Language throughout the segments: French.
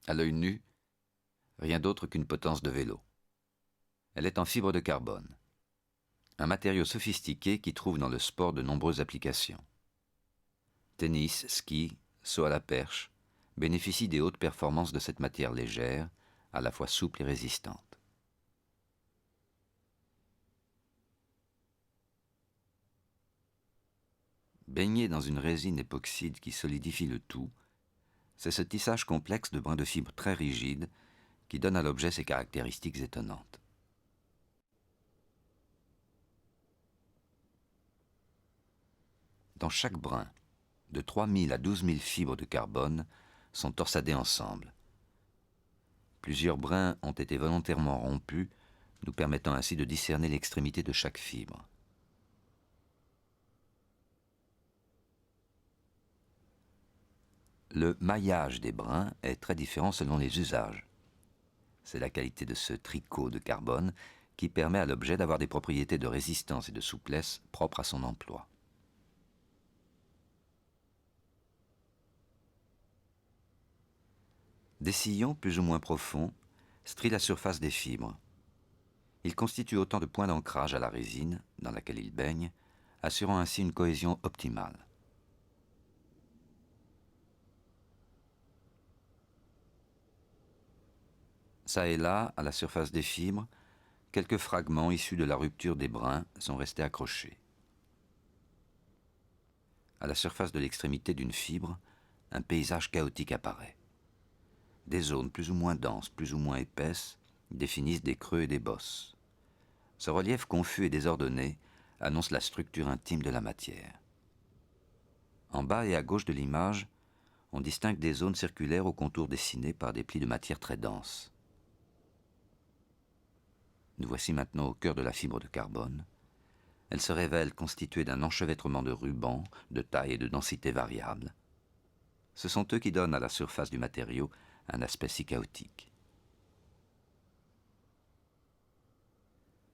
À l'œil nu, rien d'autre qu'une potence de vélo. Elle est en fibre de carbone, un matériau sophistiqué qui trouve dans le sport de nombreuses applications. Tennis, ski, saut à la perche bénéficient des hautes performances de cette matière légère, à la fois souple et résistante. Baigné dans une résine époxyde qui solidifie le tout, c'est ce tissage complexe de brins de fibre très rigides qui donne à l'objet ses caractéristiques étonnantes. Dans chaque brin, de 3000 à 12 000 fibres de carbone sont torsadées ensemble. Plusieurs brins ont été volontairement rompus, nous permettant ainsi de discerner l'extrémité de chaque fibre. Le maillage des brins est très différent selon les usages. C'est la qualité de ce tricot de carbone qui permet à l'objet d'avoir des propriétés de résistance et de souplesse propres à son emploi. Des sillons plus ou moins profonds strient la surface des fibres. Ils constituent autant de points d'ancrage à la résine dans laquelle ils baignent, assurant ainsi une cohésion optimale. Ça et là, à la surface des fibres, quelques fragments issus de la rupture des brins sont restés accrochés. À la surface de l'extrémité d'une fibre, un paysage chaotique apparaît. Des zones plus ou moins denses, plus ou moins épaisses, définissent des creux et des bosses. Ce relief confus et désordonné annonce la structure intime de la matière. En bas et à gauche de l'image, on distingue des zones circulaires aux contours dessinés par des plis de matière très denses. Nous voici maintenant au cœur de la fibre de carbone. Elle se révèle constituée d'un enchevêtrement de rubans, de taille et de densité variables. Ce sont eux qui donnent à la surface du matériau un aspect si chaotique.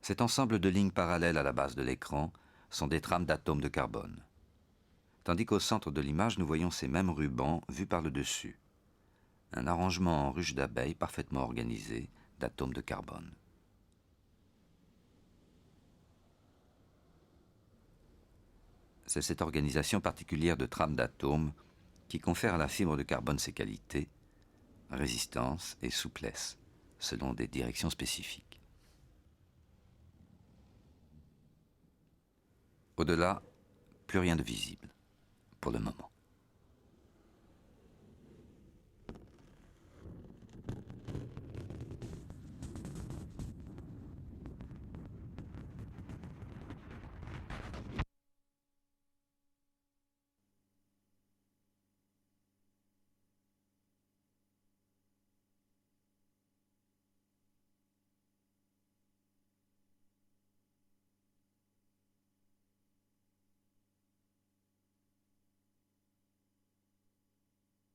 Cet ensemble de lignes parallèles à la base de l'écran sont des trames d'atomes de carbone. Tandis qu'au centre de l'image, nous voyons ces mêmes rubans vus par le dessus. Un arrangement en ruche d'abeilles parfaitement organisé d'atomes de carbone. C'est cette organisation particulière de trames d'atomes qui confère à la fibre de carbone ses qualités, résistance et souplesse, selon des directions spécifiques. Au-delà, plus rien de visible, pour le moment.